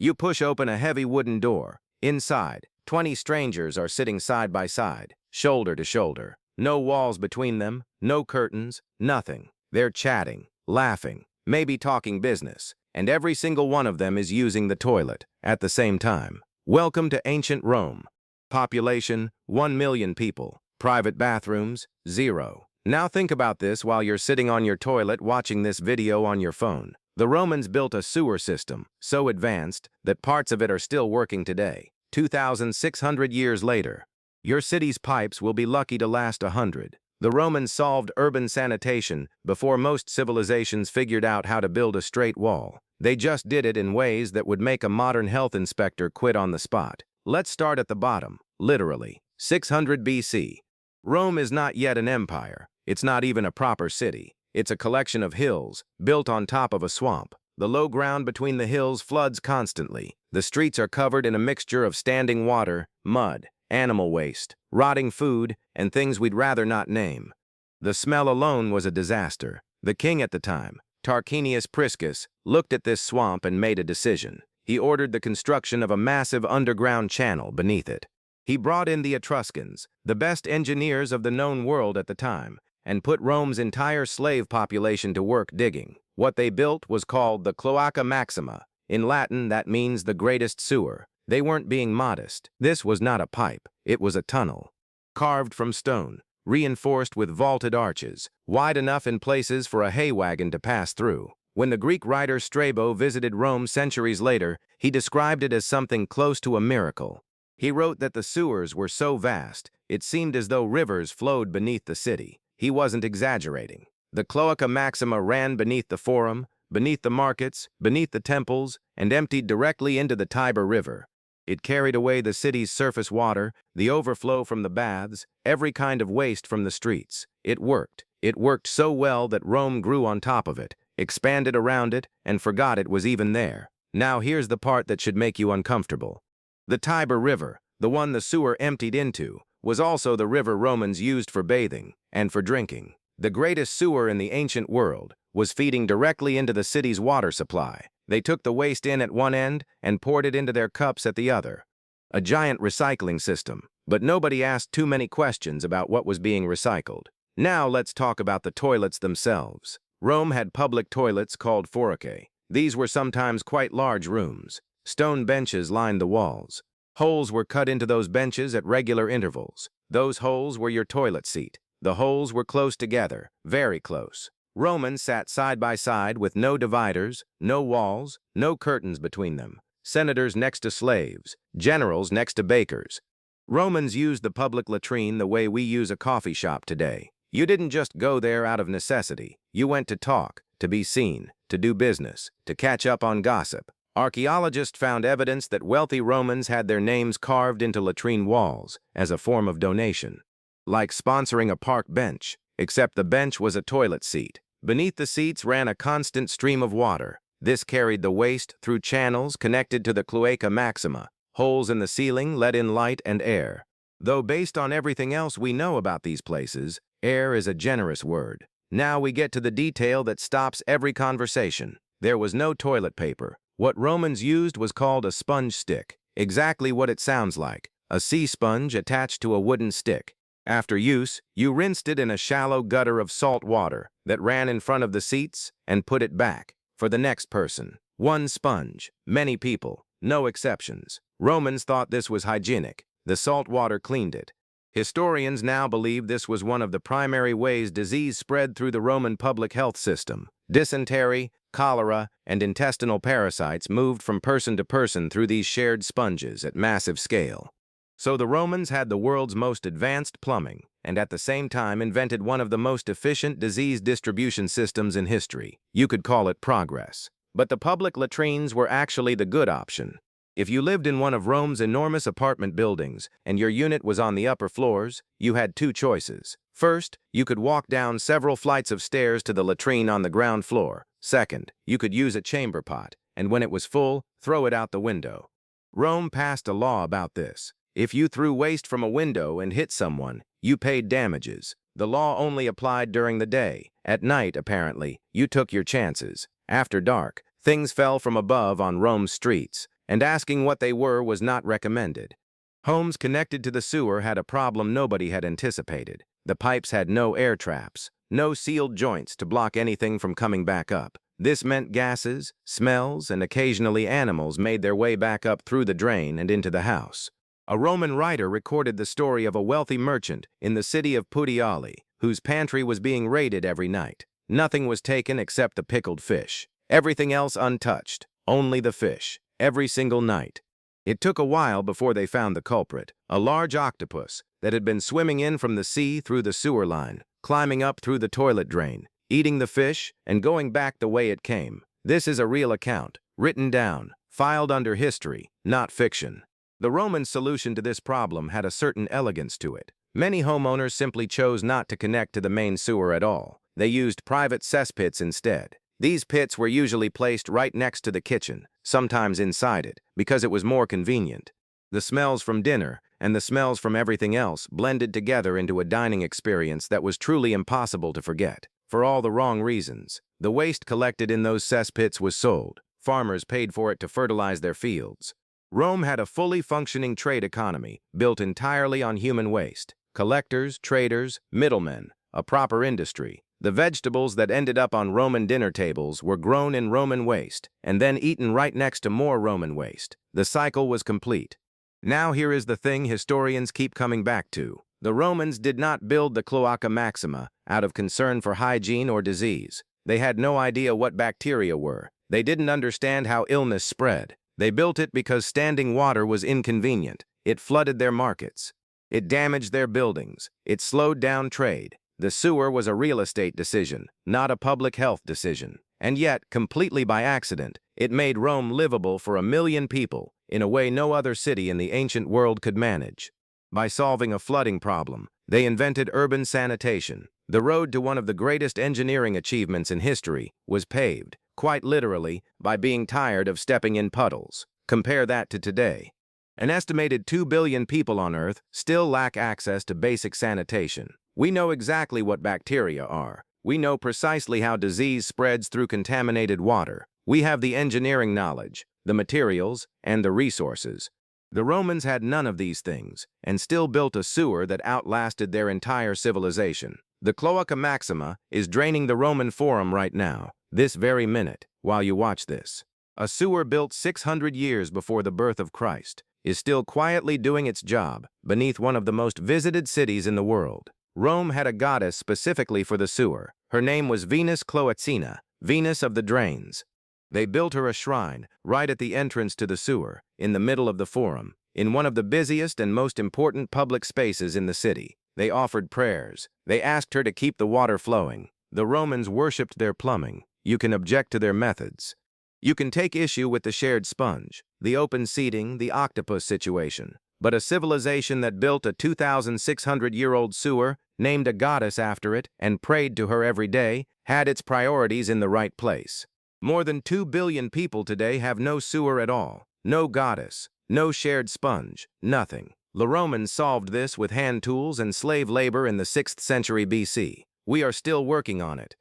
You push open a heavy wooden door. Inside, 20 strangers are sitting side by side, shoulder to shoulder. No walls between them, no curtains, nothing. They're chatting, laughing, maybe talking business, and every single one of them is using the toilet at the same time. Welcome to ancient Rome. Population, 1 million people. Private bathrooms, 0. Now think about this while you're sitting on your toilet watching this video on your phone. The Romans built a sewer system so advanced that parts of it are still working today, 2,600 years later. Your city's pipes will be lucky to last 100. The Romans solved urban sanitation before most civilizations figured out how to build a straight wall. They just did it in ways that would make a modern health inspector quit on the spot. Let's start at the bottom, literally. 600 BC. Rome is not yet an empire. It's not even a proper city. It's a collection of hills, built on top of a swamp. The low ground between the hills floods constantly. The streets are covered in a mixture of standing water, mud, animal waste, rotting food, and things we'd rather not name. The smell alone was a disaster. The king at the time, Tarquinius Priscus, looked at this swamp and made a decision. He ordered the construction of a massive underground channel beneath it. He brought in the Etruscans, the best engineers of the known world at the time, and put Rome's entire slave population to work digging. What they built was called the Cloaca Maxima. In Latin, that means the greatest sewer. They weren't being modest. This was not a pipe. It was a tunnel. Carved from stone, reinforced with vaulted arches, wide enough in places for a hay wagon to pass through. When the Greek writer Strabo visited Rome centuries later, he described it as something close to a miracle. He wrote that the sewers were so vast, it seemed as though rivers flowed beneath the city. He wasn't exaggerating. The Cloaca Maxima ran beneath the Forum, beneath the markets, beneath the temples, and emptied directly into the Tiber River. It carried away the city's surface water, the overflow from the baths, every kind of waste from the streets. It worked. It worked so well that Rome grew on top of it, expanded around it, and forgot it was even there. Now here's the part that should make you uncomfortable. The Tiber River, the one the sewer emptied into, was also the river Romans used for bathing and for drinking. The greatest sewer in the ancient world was feeding directly into the city's water supply. They took the waste in at one end and poured it into their cups at the other. A giant recycling system, but nobody asked too many questions about what was being recycled. Now let's talk about the toilets themselves. Rome had public toilets called foracae. These were sometimes quite large rooms. Stone benches lined the walls. Holes were cut into those benches at regular intervals. Those holes were your toilet seat. The holes were close together, very close. Romans sat side by side with no dividers, no walls, no curtains between them. Senators next to slaves, generals next to bakers. Romans used the public latrine the way we use a coffee shop today. You didn't just go there out of necessity. You went to talk, to be seen, to do business, to catch up on gossip. Archaeologists found evidence that wealthy Romans had their names carved into latrine walls as a form of donation. Like sponsoring a park bench, except the bench was a toilet seat. Beneath the seats ran a constant stream of water. This carried the waste through channels connected to the Cloaca Maxima. Holes in the ceiling let in light and air. Though based on everything else we know about these places, air is a generous word. Now we get to the detail that stops every conversation. There was no toilet paper. What Romans used was called a sponge stick. Exactly what it sounds like, a sea sponge attached to a wooden stick. After use, you rinsed it in a shallow gutter of salt water that ran in front of the seats and put it back. For the next person. One sponge, many people, no exceptions. Romans thought this was hygienic. The salt water cleaned it. Historians now believe this was one of the primary ways disease spread through the Roman public health system. Dysentery, cholera, and intestinal parasites moved from person to person through these shared sponges at massive scale. So the Romans had the world's most advanced plumbing, and at the same time invented one of the most efficient disease distribution systems in history. You could call it progress. But the public latrines were actually the good option. If you lived in one of Rome's enormous apartment buildings and your unit was on the upper floors, you had two choices. First, you could walk down several flights of stairs to the latrine on the ground floor. Second, you could use a chamber pot, and when it was full, throw it out the window. Rome passed a law about this. If you threw waste from a window and hit someone, you paid damages. The law only applied during the day. At night, apparently, you took your chances. After dark, things fell from above on Rome's streets. and asking what they were was not recommended. Homes connected to the sewer had a problem nobody had anticipated. The pipes had no air traps, no sealed joints to block anything from coming back up. This meant gases, smells, and occasionally animals made their way back up through the drain and into the house. A Roman writer recorded the story of a wealthy merchant in the city of Puteoli, whose pantry was being raided every night. Nothing was taken except the pickled fish. Everything else untouched, only the fish, every single night. It took a while before they found the culprit, a large octopus that had been swimming in from the sea through the sewer line, climbing up through the toilet drain, eating the fish, and going back the way it came. This is a real account, written down, filed under history, not fiction. The Roman solution to this problem had a certain elegance to it. Many homeowners simply chose not to connect to the main sewer at all. They used private cesspits instead. These pits were usually placed right next to the kitchen, sometimes inside it, because it was more convenient. The smells from dinner and the smells from everything else blended together into a dining experience that was truly impossible to forget. For all the wrong reasons, the waste collected in those cesspits was sold. Farmers paid for it to fertilize their fields. Rome had a fully functioning trade economy built entirely on human waste. Collectors, traders, middlemen, a proper industry. The vegetables that ended up on Roman dinner tables were grown in Roman waste and then eaten right next to more Roman waste. The cycle was complete. Now here is the thing historians keep coming back to. The Romans did not build the Cloaca Maxima out of concern for hygiene or disease. They had no idea what bacteria were. They didn't understand how illness spread. They built it because standing water was inconvenient. It flooded their markets. It damaged their buildings. It slowed down trade. The sewer was a real estate decision, not a public health decision. And yet, completely by accident, it made Rome livable for 1 million people in a way no other city in the ancient world could manage. By solving a flooding problem, they invented urban sanitation. The road to one of the greatest engineering achievements in history was paved, quite literally, by being tired of stepping in puddles. Compare that to today. An estimated 2 billion people on Earth still lack access to basic sanitation. We know exactly what bacteria are. We know precisely how disease spreads through contaminated water. We have the engineering knowledge, the materials, and the resources. The Romans had none of these things, and still built a sewer that outlasted their entire civilization. The Cloaca Maxima is draining the Roman Forum right now, this very minute, while you watch this. A sewer built 600 years before the birth of Christ is still quietly doing its job beneath one of the most visited cities in the world. Rome had a goddess specifically for the sewer. Her name was Venus Cloacina, Venus of the Drains. They built her a shrine right at the entrance to the sewer, in the middle of the Forum, in one of the busiest and most important public spaces in the city. They offered prayers. They asked her to keep the water flowing. The Romans worshipped their plumbing. You can object to their methods. You can take issue with the shared sponge, the open seating, the octopus situation. But a civilization that built a 2,600-year-old sewer, named a goddess after it, and prayed to her every day, had its priorities in the right place. More than 2 billion people today have no sewer at all, no goddess, no shared sponge, nothing. The Romans solved this with hand tools and slave labor in the 6th century BC. We are still working on it.